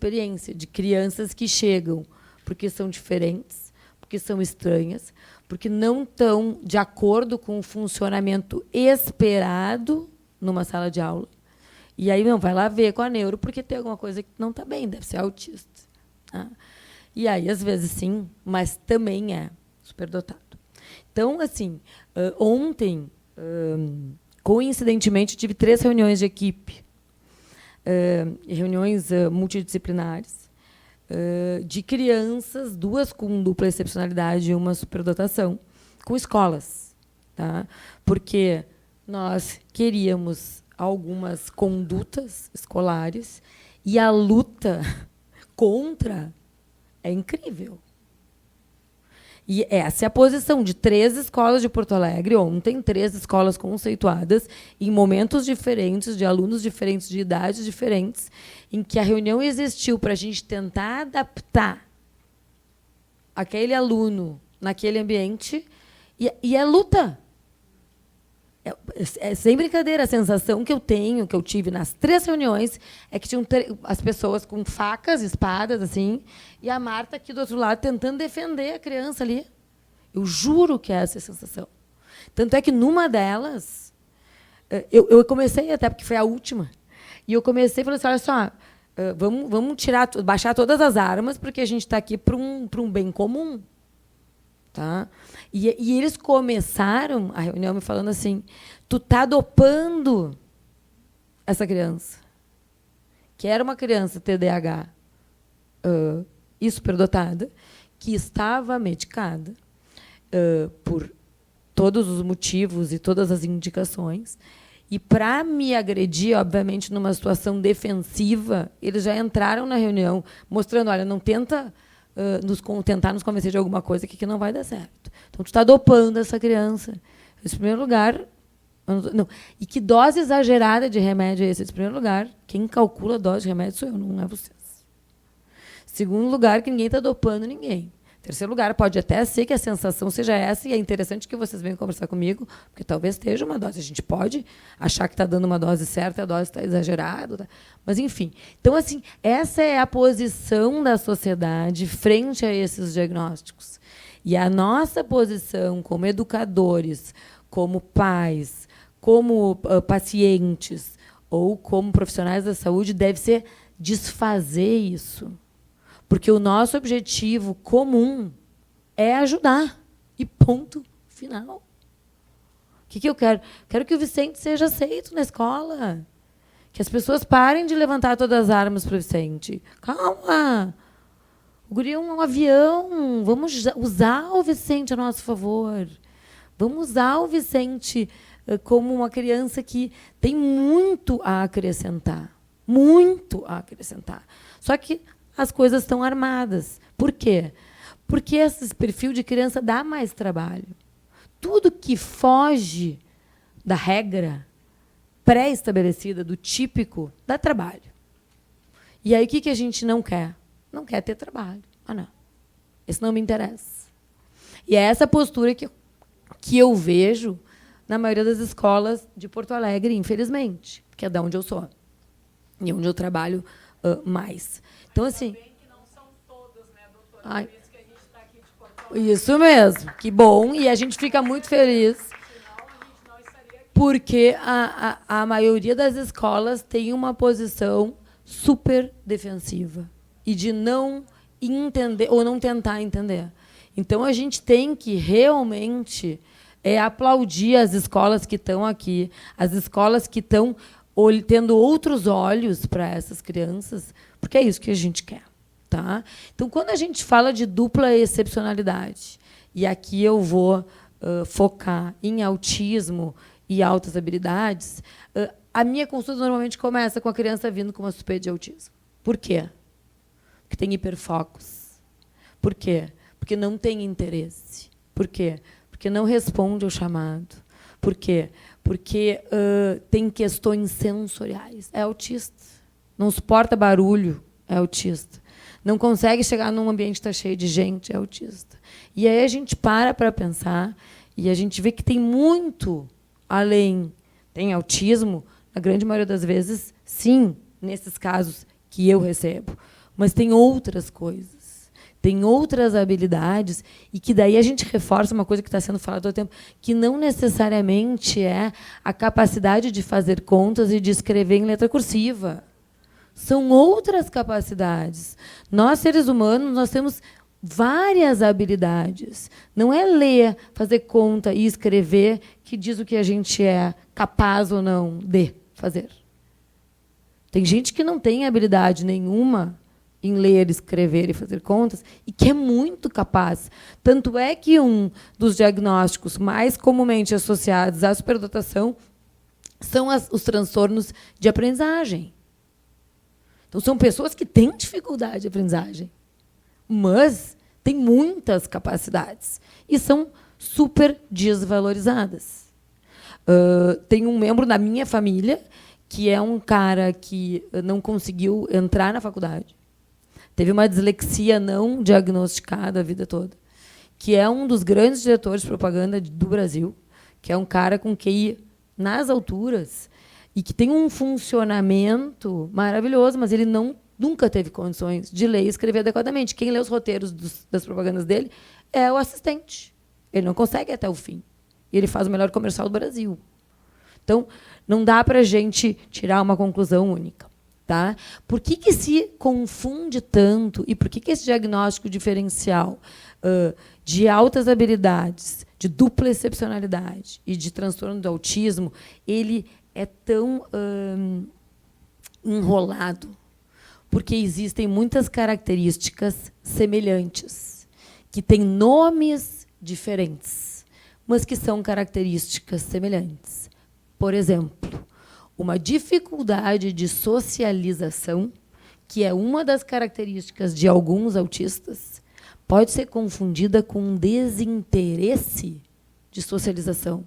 experiência de crianças que chegam porque são diferentes, porque são estranhas, porque não estão de acordo com o funcionamento esperado numa sala de aula. E aí não vai lá ver com a neuro porque tem alguma coisa que não está bem, deve ser autista. Tá? E aí, às vezes, sim, mas também é superdotado. Então, assim, ontem, coincidentemente, tive 3 reuniões de equipe, reuniões multidisciplinares, de crianças, 2 com dupla excepcionalidade e uma superdotação, com escolas. Tá? Porque nós queríamos algumas condutas escolares e a luta contra é incrível. E essa é a posição de 3 escolas de Porto Alegre, ontem, 3 escolas conceituadas, em momentos diferentes, de alunos diferentes, de idades diferentes, em que a reunião existiu para a gente tentar adaptar aquele aluno naquele ambiente, e é luta. Sem brincadeira, a sensação que eu tenho, que eu tive nas 3 reuniões, é que tinham as pessoas com facas, espadas, assim, e a Marta aqui do outro lado tentando defender a criança ali. Eu juro que é essa a sensação. Tanto é que numa delas, eu comecei, até porque foi a última, e eu comecei e falei assim, olha só, vamos baixar todas as armas, porque a gente está aqui para um bem comum. Tá? E eles começaram a reunião me falando assim, tu está dopando essa criança, que era uma criança TDAH e superdotada, que estava medicada por todos os motivos e todas as indicações, e para me agredir, obviamente, numa situação defensiva, eles já entraram na reunião mostrando, olha, não tenta tentar nos convencer de alguma coisa que não vai dar certo. Então, tu está dopando essa criança. Em primeiro lugar, não. E que dose exagerada de remédio é esse? Em primeiro lugar, quem calcula a dose de remédio sou eu, não é vocês. Segundo lugar, que ninguém está dopando ninguém. Terceiro lugar, pode até ser que a sensação seja essa, e é interessante que vocês venham conversar comigo, porque talvez esteja uma dose. A gente pode achar que está dando uma dose certa, a dose está exagerada. Tá? Mas, enfim. Então, assim, essa é a posição da sociedade frente a esses diagnósticos. E a nossa posição como educadores, como pais, como pacientes ou como profissionais da saúde deve ser desfazer isso. Porque o nosso objetivo comum é ajudar. E ponto final. O que eu quero? Quero que o Vicente seja aceito na escola. Que as pessoas parem de levantar todas as armas para o Vicente. Calma. O guri é um avião. Vamos usar o Vicente a nosso favor. Vamos usar o Vicente como uma criança que tem muito a acrescentar. Muito a acrescentar. Só que as coisas estão armadas. Por quê? Porque esse perfil de criança dá mais trabalho. Tudo que foge da regra pré-estabelecida, do típico, dá trabalho. E aí, o que a gente não quer? Não quer ter trabalho. Ah, não. Esse não me interessa. E é essa postura que eu vejo na maioria das escolas de Porto Alegre, infelizmente, que é de onde eu sou. E onde eu trabalho mais. Então, assim... que não são todas, né, doutora? Ai, Por isso que a gente está aqui de Porto Alegre. isso mesmo. Que bom. E a gente fica muito feliz. Senão, a gente não estaria aqui. Porque a maioria das escolas tem uma posição super defensiva e de não entender ou não tentar entender. Então, a gente tem que realmente aplaudir as escolas que estão aqui, as escolas que estão tendo outros olhos para essas crianças, porque é isso que a gente quer. Tá? Então, quando a gente fala de dupla excepcionalidade, e aqui eu vou focar em autismo e altas habilidades, a minha consulta normalmente começa com a criança vindo com uma suspeita de autismo. Por quê? Porque tem hiperfocos. Por quê? Porque não tem interesse. Por quê? Porque não responde ao chamado. Por quê? Porque tem questões sensoriais. É autista. Não suporta barulho. É autista. Não consegue chegar num ambiente que está cheio de gente. É autista. E aí a gente para pensar e a gente vê que tem muito além. Tem autismo, na grande maioria das vezes, sim, nesses casos que eu recebo. mas tem outras coisas, tem outras habilidades, e que daí a gente reforça uma coisa que está sendo falada todo o tempo, que não necessariamente é a capacidade de fazer contas e de escrever em letra cursiva. São outras capacidades. Nós, seres humanos, nós temos várias habilidades. Não é ler, fazer conta e escrever que diz o que a gente é capaz ou não de fazer. Tem gente que não tem habilidade nenhuma em ler, escrever e fazer contas e que é muito capaz. Tanto é que um dos diagnósticos mais comumente associados à superdotação são os transtornos de aprendizagem. Então, são pessoas que têm dificuldade de aprendizagem, mas têm muitas capacidades e são super desvalorizadas. Tem um membro da minha família que é um cara que não conseguiu entrar na faculdade, teve uma dislexia não diagnosticada a vida toda, que é um dos grandes diretores de propaganda do Brasil, que é um cara com QI nas alturas e que tem um funcionamento maravilhoso, mas ele nunca teve condições de ler e escrever adequadamente. Quem lê os roteiros das propagandas dele é o assistente. Ele não consegue ir até o fim. E ele faz o melhor comercial do Brasil. Então, não dá para a gente tirar uma conclusão única. Tá? Por que se confunde tanto e por que esse diagnóstico diferencial de altas habilidades, de dupla excepcionalidade e de transtorno do autismo, ele é tão enrolado? Porque existem muitas características semelhantes, que têm nomes diferentes, mas que são características semelhantes. Por exemplo, uma dificuldade de socialização, que é uma das características de alguns autistas, pode ser confundida com um desinteresse de socialização,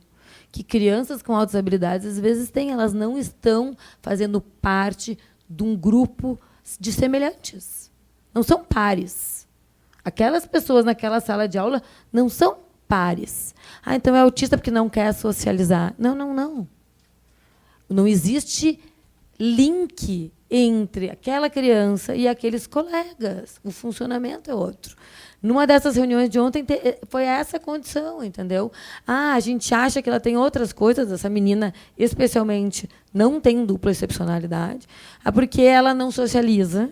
que crianças com altas habilidades às vezes têm. Elas não estão fazendo parte de um grupo de semelhantes. Não são pares. Aquelas pessoas naquela sala de aula não são pares. Então é autista porque não quer socializar. Não, não, não. Não existe link entre aquela criança e aqueles colegas. O funcionamento é outro. Numa dessas reuniões de ontem, foi essa condição, entendeu? A gente acha que ela tem outras coisas, essa menina, especialmente, não tem dupla excepcionalidade, porque ela não socializa,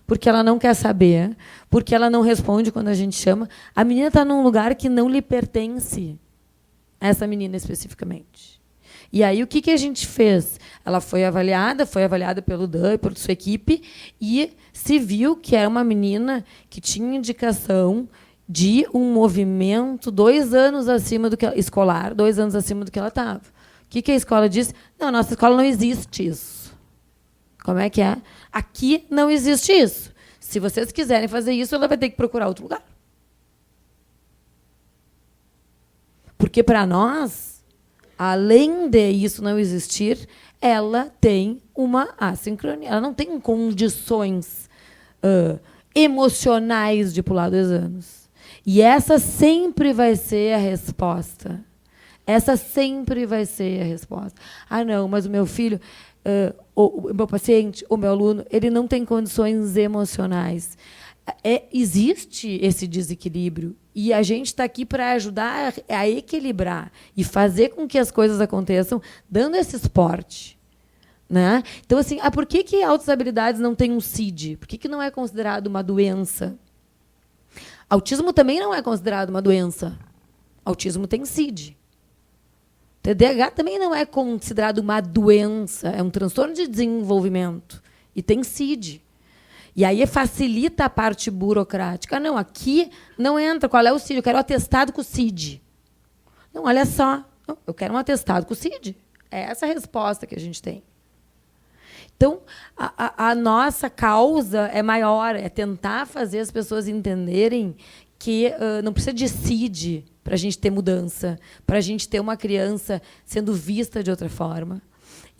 porque ela não quer saber, porque ela não responde quando a gente chama. A menina está num lugar que não lhe pertence, essa menina especificamente. E aí, o que a gente fez? Ela foi avaliada pelo Dan e por sua equipe, e se viu que era uma menina que tinha indicação de um movimento 2 anos acima do que escolar, 2 anos acima do que ela estava. O que a escola disse? Não, nossa escola não existe isso. Como é que é? Aqui não existe isso. Se vocês quiserem fazer isso, ela vai ter que procurar outro lugar. Porque, para nós, além de isso não existir, ela tem uma assincronia. Ela não tem condições emocionais de pular 2 anos. E essa sempre vai ser a resposta. Essa sempre vai ser a resposta. Ah, não, mas o meu filho, o meu paciente, o meu aluno, ele não tem condições emocionais. Existe esse desequilíbrio. E a gente está aqui para ajudar a equilibrar e fazer com que as coisas aconteçam, dando esse suporte. Né? Então, assim, por que altas habilidades não tem um CID? Por que não é considerado uma doença? Autismo também não é considerado uma doença. Autismo tem CID. TDAH também não é considerado uma doença, é um transtorno de desenvolvimento. E tem CID. E aí facilita a parte burocrática. Não, aqui não entra. Qual é o CID? Eu quero um atestado com o CID. Não, olha só. Eu quero um atestado com o CID. É essa a resposta que a gente tem. Então, a nossa causa é maior, é tentar fazer as pessoas entenderem que não precisa de CID para a gente ter mudança, para a gente ter uma criança sendo vista de outra forma.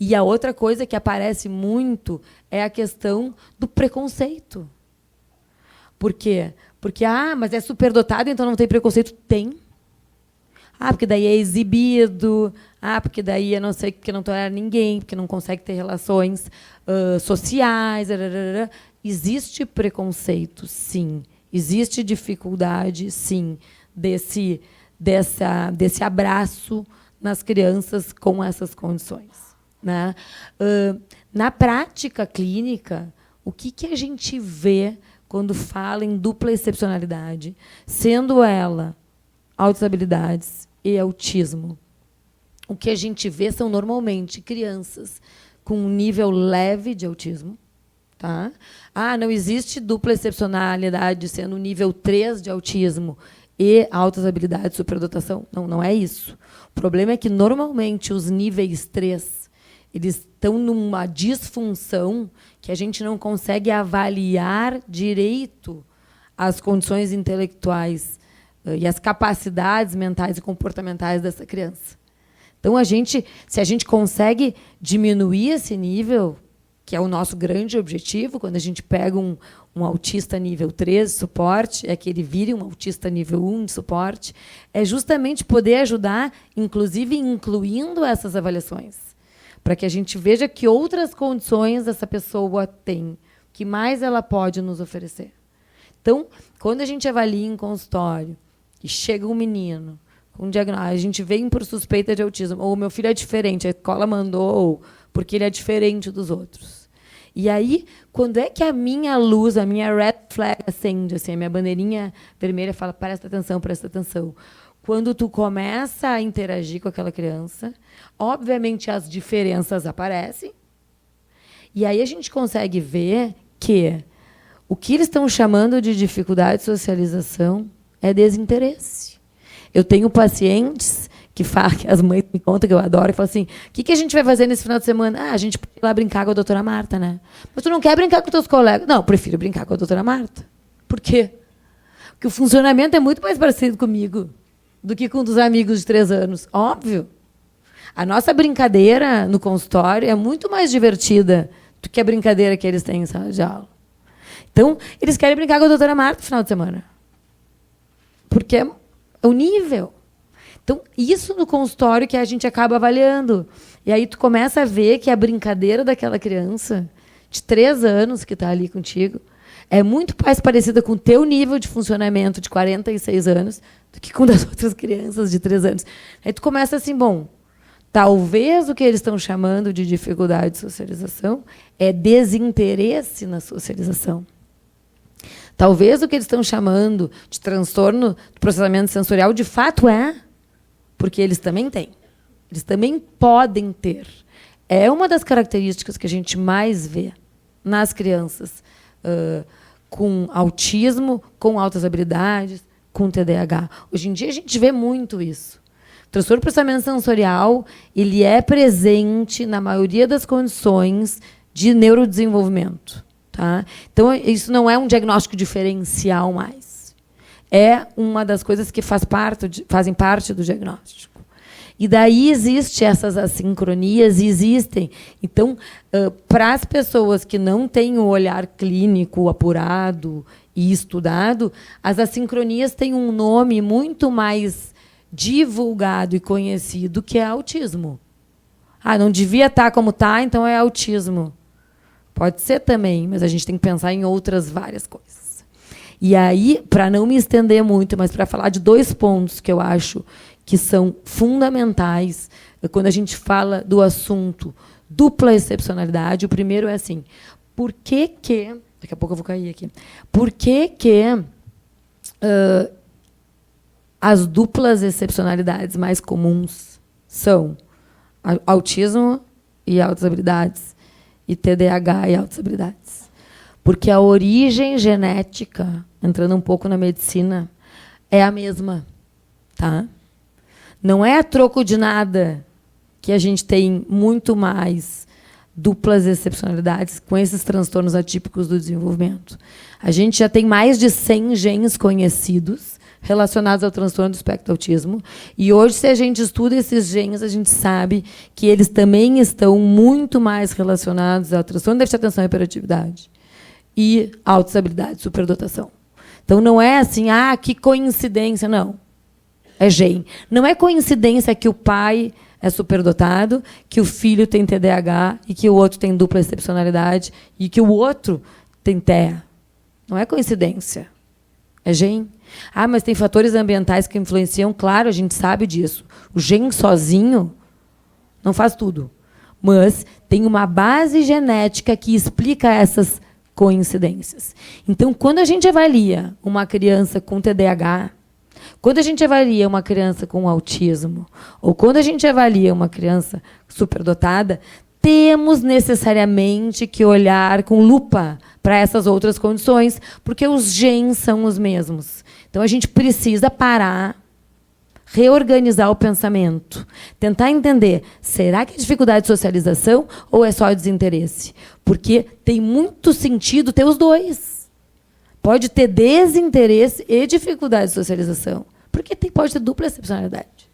E a outra coisa que aparece muito é a questão do preconceito. Por quê? Porque, mas é superdotado, então não tem preconceito. Tem. Porque daí é exibido. Porque daí é não sei, porque não tolera ninguém, porque não consegue ter relações sociais. existe preconceito, sim. Existe dificuldade, sim, desse abraço nas crianças com essas condições, né? Na prática clínica, o que a gente vê quando fala em dupla excepcionalidade, sendo ela altas habilidades e autismo? O que a gente vê são, normalmente, crianças com um nível leve de autismo. Tá? Não existe dupla excepcionalidade sendo nível 3 de autismo e altas habilidades de superdotação. Não é isso. O problema é que, normalmente, os níveis 3 eles estão numa disfunção que a gente não consegue avaliar direito as condições intelectuais e as capacidades mentais e comportamentais dessa criança. Então, se a gente consegue diminuir esse nível, que é o nosso grande objetivo, quando a gente pega um autista nível 3 de suporte, é que ele vire um autista nível 1 de suporte, é justamente poder ajudar, inclusive incluindo essas avaliações, para que a gente veja que outras condições essa pessoa tem, que mais ela pode nos oferecer. Então, quando a gente avalia em consultório, e chega um menino com diagnóstico, a gente vem por suspeita de autismo, ou meu filho é diferente, a escola mandou, porque ele é diferente dos outros. E aí, quando é que a minha luz, a minha red flag acende, assim, a minha bandeirinha vermelha fala, presta atenção, presta atenção. Quando tu começa a interagir com aquela criança, obviamente as diferenças aparecem, e aí a gente consegue ver que o que eles estão chamando de dificuldade de socialização é desinteresse. Eu tenho pacientes que as mães me contam, que eu adoro, e falam assim, o que a gente vai fazer nesse final de semana? A gente pode ir lá brincar com a doutora Marta, né? Mas tu não quer brincar com os teus colegas? Não, eu prefiro brincar com a doutora Marta. Por quê? Porque o funcionamento é muito mais parecido comigo do que com um dos amigos de 3 anos. Óbvio. A nossa brincadeira no consultório é muito mais divertida do que a brincadeira que eles têm em sala de aula. Então, eles querem brincar com a doutora Marta no final de semana. Porque é o nível. Então, isso no consultório que a gente acaba avaliando. E aí tu começa a ver que a brincadeira daquela criança de 3 anos que está ali contigo é muito mais parecida com o teu nível de funcionamento de 46 anos do que com das outras crianças de 3 anos. Aí tu começa assim, talvez o que eles estão chamando de dificuldade de socialização é desinteresse na socialização. Talvez o que eles estão chamando de transtorno do processamento sensorial, de fato é, porque eles também têm. Eles também podem ter. É uma das características que a gente mais vê nas crianças com autismo, com altas habilidades, com TDAH. Hoje em dia, a gente vê muito isso. O transtorno do processamento sensorial ele é presente na maioria das condições de neurodesenvolvimento. Tá? Então, isso não é um diagnóstico diferencial mais. É uma das coisas que fazem parte do diagnóstico. E daí existem essas assincronias, existem. Então, para as pessoas que não têm o olhar clínico apurado e estudado, as assincronias têm um nome muito mais divulgado e conhecido, que é autismo. Não devia estar como está, então é autismo. Pode ser também, mas a gente tem que pensar em outras várias coisas. E aí, para não me estender muito, mas para falar de 2 pontos que eu acho que são fundamentais quando a gente fala do assunto dupla excepcionalidade, o primeiro é assim, por que daqui a pouco eu vou cair aqui, por que as duplas excepcionalidades mais comuns são autismo e altas habilidades, e TDAH e altas habilidades? Porque a origem genética, entrando um pouco na medicina, é a mesma. Tá? Não é a troco de nada que a gente tem muito mais duplas excepcionalidades com esses transtornos atípicos do desenvolvimento. A gente já tem mais de 100 genes conhecidos relacionados ao transtorno do espectro do autismo. E hoje, se a gente estuda esses genes, a gente sabe que eles também estão muito mais relacionados ao transtorno de déficit de atenção e hiperatividade e altas habilidades de superdotação. Então, não é assim, que coincidência, não. É gene. Não é coincidência que o pai é superdotado, que o filho tem TDAH e que o outro tem dupla excepcionalidade e que o outro tem TEA. Não é coincidência. É gene. Ah, mas tem fatores ambientais que influenciam. Claro, a gente sabe disso. O gene sozinho não faz tudo. Mas tem uma base genética que explica essas coincidências. Então, quando a gente avalia uma criança com TDAH, quando a gente avalia uma criança com autismo, ou quando a gente avalia uma criança superdotada, temos necessariamente que olhar com lupa para essas outras condições, porque os genes são os mesmos. Então, a gente precisa parar, reorganizar o pensamento, tentar entender, será que é dificuldade de socialização ou é só desinteresse? Porque tem muito sentido ter os dois. Pode ter desinteresse e dificuldade de socialização, porque pode ter dupla excepcionalidade.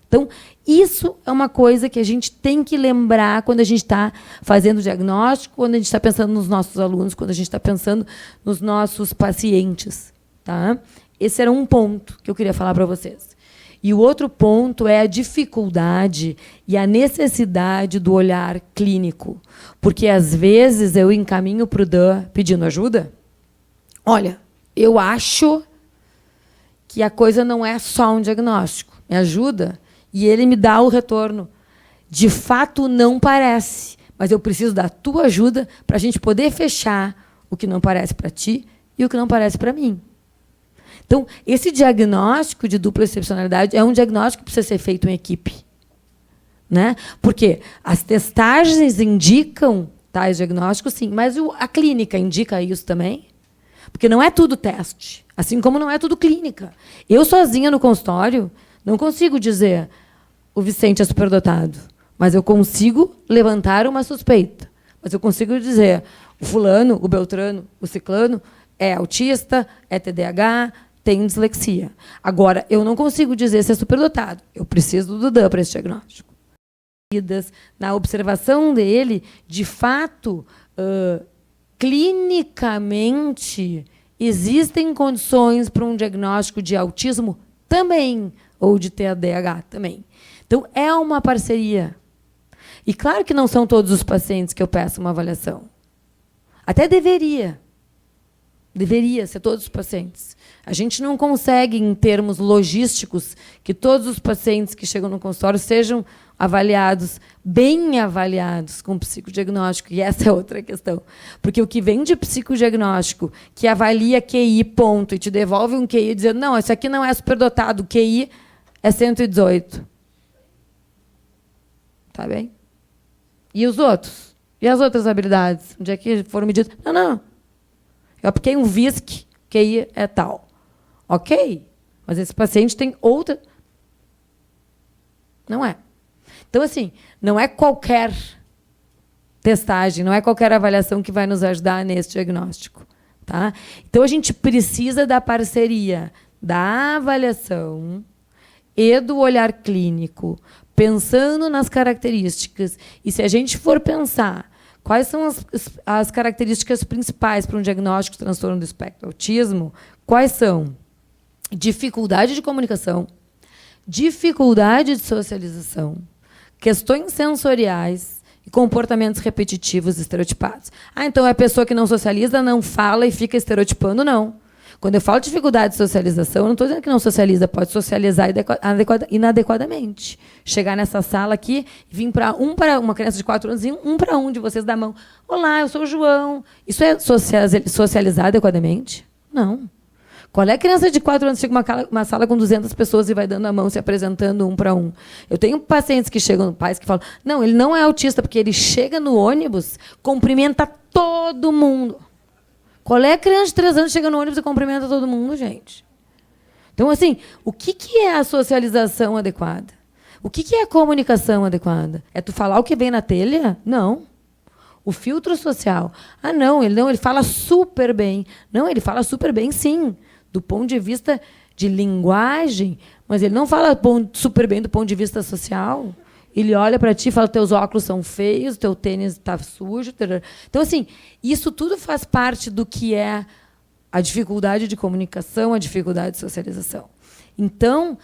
Então, isso é uma coisa que a gente tem que lembrar quando a gente está fazendo o diagnóstico, quando a gente está pensando nos nossos alunos, quando a gente está pensando nos nossos pacientes. Tá? Esse era um ponto que eu queria falar para vocês. E o outro ponto é a dificuldade e a necessidade do olhar clínico. Porque, às vezes, eu encaminho para o Dan pedindo ajuda. Olha, eu acho que a coisa não é só um diagnóstico. Me ajuda. E ele me dá o retorno. De fato, não parece. Mas eu preciso da tua ajuda para a gente poder fechar o que não parece para ti e o que não parece para mim. Então, esse diagnóstico de dupla excepcionalidade é um diagnóstico que precisa ser feito em equipe. Né? Porque as testagens indicam tais diagnósticos, sim, mas a clínica indica isso também. Porque não é tudo teste, assim como não é tudo clínica. Eu, sozinha no consultório, não consigo dizer o Vicente é superdotado, mas eu consigo levantar uma suspeita. Mas eu consigo dizer o fulano, o beltrano, o ciclano é autista, é TDAH, tem dislexia. Agora, eu não consigo dizer se é superdotado. Eu preciso do Dan para esse diagnóstico. Na observação dele, de fato, clinicamente, existem condições para um diagnóstico de autismo também, ou de TDAH também. Então, é uma parceria. E claro que não são todos os pacientes que eu peço uma avaliação. Até deveria. Deveria ser todos os pacientes. A gente não consegue, em termos logísticos, que todos os pacientes que chegam no consultório sejam avaliados, bem avaliados com psicodiagnóstico. E essa é outra questão. Porque o que vem de psicodiagnóstico, que avalia QI, ponto, e te devolve um QI dizendo, não, isso aqui não é superdotado, o QI é 118. Tá bem? E os outros? E as outras habilidades? Onde é que foram medidas? Não, não. Eu apliquei um VISC, QI é tal. Ok, mas esse paciente tem outra... Não é. Então, assim, não é qualquer testagem, não é qualquer avaliação que vai nos ajudar nesse diagnóstico. Tá? Então, a gente precisa da parceria da avaliação e do olhar clínico, pensando nas características. E se a gente for pensar quais são as características principais para um diagnóstico de transtorno do espectro autismo, quais são? Dificuldade de comunicação, dificuldade de socialização, questões sensoriais e comportamentos repetitivos estereotipados. Ah, então é a pessoa que não socializa, não fala e fica estereotipando? Não. Quando eu falo de dificuldade de socialização, eu não estou dizendo que não socializa, pode socializar inadequadamente. Chegar nessa sala aqui e vir para uma criança de 4 anos e um para um de vocês dar a mão. Olá, eu sou o João. Isso é socializar adequadamente? Não. Qual é a criança de 4 anos que chega uma sala com 200 pessoas e vai dando a mão, se apresentando um para um? Eu tenho pacientes que chegam, pais que falam, não, ele não é autista, porque ele chega no ônibus, cumprimenta todo mundo. Qual é a criança de 3 anos que chega no ônibus e cumprimenta todo mundo, gente? Então, assim, o que é a socialização adequada? O que é a comunicação adequada? É tu falar o que vem na telha? Não. O filtro social. Ah, não, ele fala super bem. Não, ele fala super bem, sim, do ponto de vista de linguagem, mas ele não fala super bem do ponto de vista social. Ele olha para ti e fala, teus óculos são feios, teu tênis está sujo. Então, assim, isso tudo faz parte do que é a dificuldade de comunicação, a dificuldade de socialização. Então,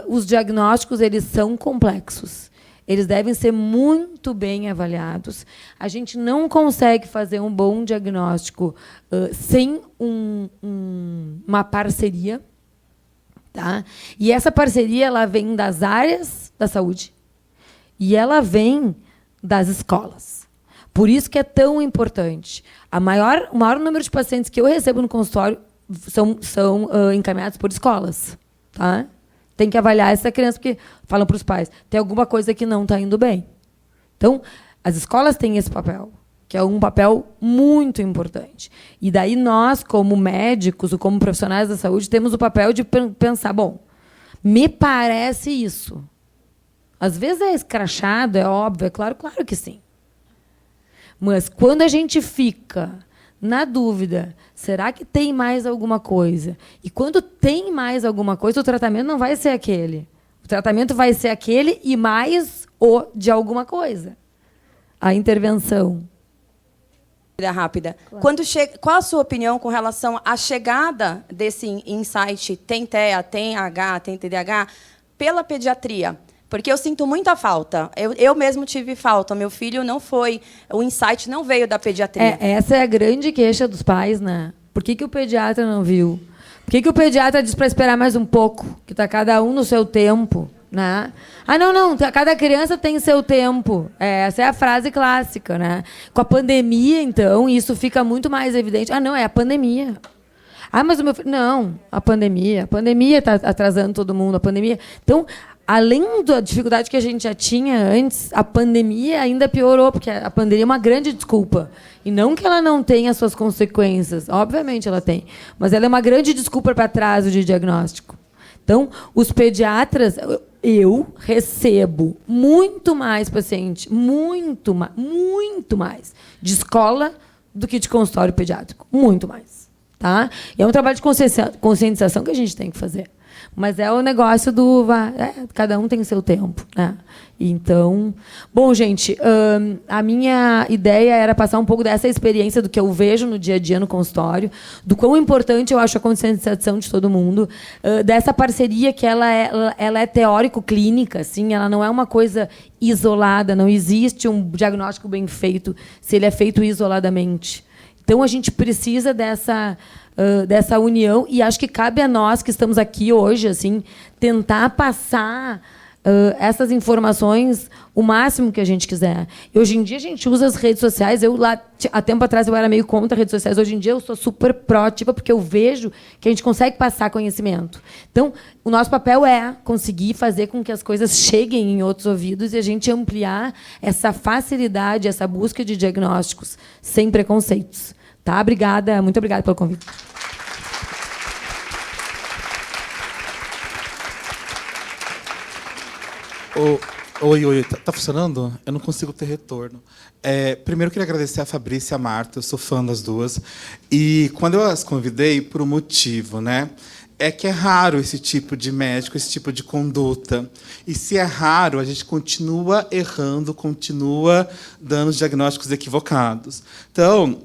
os diagnósticos eles são complexos. Eles devem ser muito bem avaliados. A gente não consegue fazer um bom diagnóstico sem uma parceria. Tá? E essa parceria ela vem das áreas da saúde e ela vem das escolas. Por isso que é tão importante. O maior número de pacientes que eu recebo no consultório são encaminhados por escolas. Tá? Tem que avaliar essa criança, porque falam para os pais, tem alguma coisa que não está indo bem. Então, as escolas têm esse papel, que é um papel muito importante. E daí nós, como médicos ou como profissionais da saúde, temos o papel de pensar, bom, me parece isso. Às vezes é escrachado, é óbvio, é claro que sim. Mas quando a gente fica na dúvida, será que tem mais alguma coisa? E quando tem mais alguma coisa, o tratamento não vai ser aquele. O tratamento vai ser aquele e mais o de alguma coisa. A intervenção. Rápida. Claro. Qual a sua opinião com relação à chegada desse insight, tem TEA, tem H, tem TDAH, pela pediatria? Porque eu sinto muita falta. Eu mesmo tive falta. Meu filho não foi... O insight não veio da pediatria. Essa é a grande queixa dos pais, né? Por que o pediatra não viu? Por que o pediatra diz para esperar mais um pouco? Que está cada um no seu tempo, né? Ah, não. Cada criança tem seu tempo. Essa é a frase clássica, né? Com a pandemia, então, isso fica muito mais evidente. Ah, não, é a pandemia. Ah, mas o meu filho... Não, a pandemia. A pandemia está atrasando todo mundo. A pandemia... Então... Além da dificuldade que a gente já tinha antes, a pandemia ainda piorou, porque a pandemia é uma grande desculpa. E não que ela não tenha suas consequências, obviamente ela tem, mas ela é uma grande desculpa para atraso de diagnóstico. Então, os pediatras, eu recebo muito mais paciente, muito mais, de escola do que de consultório pediátrico. Muito mais. Tá? E é um trabalho de conscientização que a gente tem que fazer. Mas é o negócio do... cada um tem seu tempo. Né? Então... Bom, gente, a minha ideia era passar um pouco dessa experiência do que eu vejo no dia a dia no consultório, do quão importante eu acho a conscientização de todo mundo, dessa parceria que ela é teórico-clínica, assim, ela não é uma coisa isolada, não existe um diagnóstico bem feito se ele é feito isoladamente. Então, a gente precisa dessa união e acho que cabe a nós que estamos aqui hoje assim, tentar passar essas informações o máximo que a gente quiser. E hoje em dia, a gente usa as redes sociais. Há tempo atrás, eu era meio contra as redes sociais. Hoje em dia, eu sou super proativa, porque eu vejo que a gente consegue passar conhecimento. Então, o nosso papel é conseguir fazer com que as coisas cheguem em outros ouvidos e a gente ampliar essa facilidade, essa busca de diagnósticos sem preconceitos. Tá? Obrigada, muito obrigada pelo convite. Oi, tá funcionando? Eu não consigo ter retorno. Primeiro, eu queria agradecer a Fabrícia e a Marta, eu sou fã das duas. E quando eu as convidei, por um motivo, né? É que é raro esse tipo de médico, esse tipo de conduta. E se é raro, a gente continua errando, continua dando os diagnósticos equivocados. Então,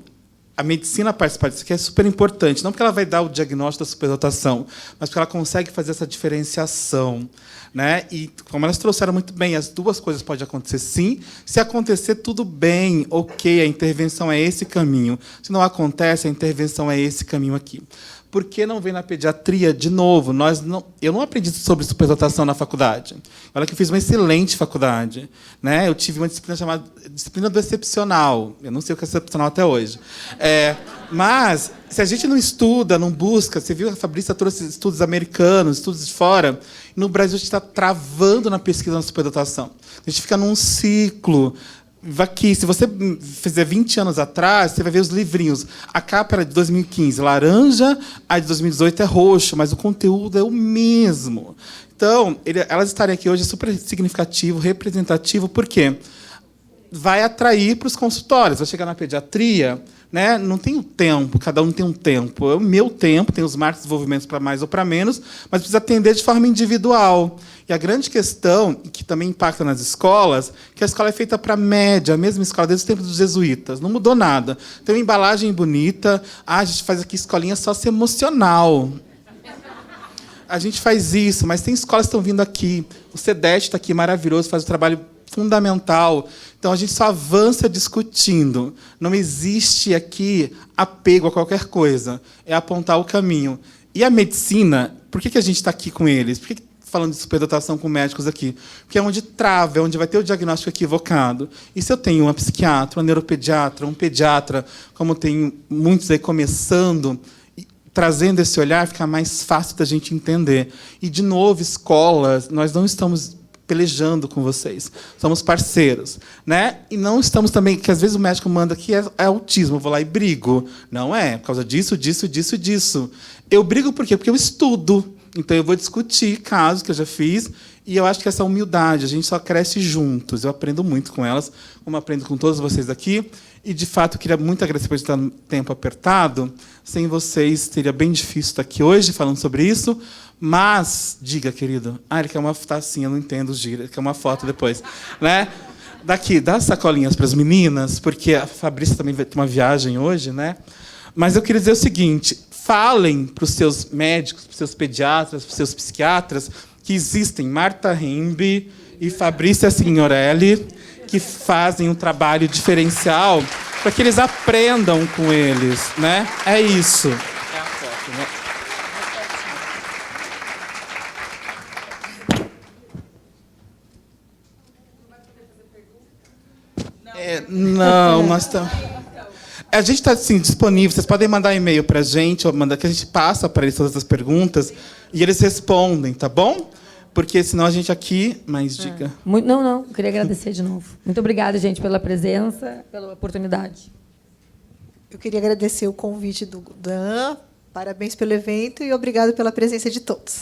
a medicina participar disso aqui é super importante, não porque ela vai dar o diagnóstico da superdotação, mas porque ela consegue fazer essa diferenciação. Né? E, como elas trouxeram muito bem, as duas coisas podem acontecer, sim. Se acontecer, tudo bem, ok, a intervenção é esse caminho. Se não acontece, a intervenção é esse caminho aqui. Por que não vem na pediatria? De novo, eu não aprendi sobre superdotação na faculdade. Olha que eu fiz uma excelente faculdade. Né? Eu tive uma disciplina chamada disciplina do excepcional. Eu não sei o que é excepcional até hoje. Mas, se a gente não estuda, não busca... Você viu que a Fabrícia trouxe estudos americanos, estudos de fora. No Brasil, a gente está travando na pesquisa na superdotação. A gente fica num ciclo... Aqui, se você fizer 20 anos atrás, você vai ver os livrinhos. A capa era de 2015, laranja, a de 2018 é roxo, mas o conteúdo é o mesmo. Então, elas estarem aqui hoje é super significativo, representativo, por quê? Vai atrair para os consultórios, vai chegar na pediatria, né? Não tem o tempo, cada um tem um tempo. É o meu tempo, tem os marcos de desenvolvimento para mais ou para menos, mas precisa atender de forma individual. E a grande questão, que também impacta nas escolas, que a escola é feita para a média, a mesma escola desde o tempo dos jesuítas. Não mudou nada. Tem uma embalagem bonita. A gente faz aqui escolinha socioemocional. A gente faz isso, mas tem escolas que estão vindo aqui. O CEDET está aqui, maravilhoso, faz um trabalho fundamental. Então, a gente só avança discutindo. Não existe aqui apego a qualquer coisa. É apontar o caminho. E a medicina, por que a gente está aqui com eles? Por que falando de superdotação com médicos aqui? Porque é onde trava, é onde vai ter o diagnóstico equivocado. E se eu tenho uma psiquiatra, uma neuropediatra, um pediatra, como tem muitos aí começando, trazendo esse olhar, fica mais fácil da gente entender. E, de novo, escolas, nós não estamos pelejando com vocês. Somos parceiros, né? E não estamos também, que às vezes o médico manda que é autismo, eu vou lá e brigo. Não é, por causa disso, disso, disso, disso. Eu brigo por quê? Porque eu estudo. Então, eu vou discutir casos que eu já fiz, e eu acho que essa humildade, a gente só cresce juntos. Eu aprendo muito com elas, como aprendo com todos vocês aqui. E, de fato, eu queria muito agradecer por estar no tempo apertado. Sem vocês, seria bem difícil estar aqui hoje falando sobre isso. Mas, diga, querido. Ele quer uma tacinha, eu não entendo os giros. Ele quer uma foto depois. Né? Daqui, dá as sacolinhas para as meninas, porque a Fabrícia também vai ter uma viagem hoje, né? Mas eu queria dizer o seguinte: falem para os seus médicos, para os seus pediatras, para os seus psiquiatras, que existem Marta Rimbe e Fabrícia Signorelli, que fazem um trabalho diferencial para que eles aprendam com eles, né? É isso. É a foto, né? Não, nós estamos... A gente está assim, disponível, vocês podem mandar e-mail para a gente, ou mandar, que a gente passa para eles todas as perguntas, e eles respondem, tá bom? Porque senão a gente aqui... Mas diga. Não, queria agradecer de novo. Muito obrigada, gente, pela presença, pela oportunidade. Eu queria agradecer o convite do Dan, parabéns pelo evento e obrigado pela presença de todos.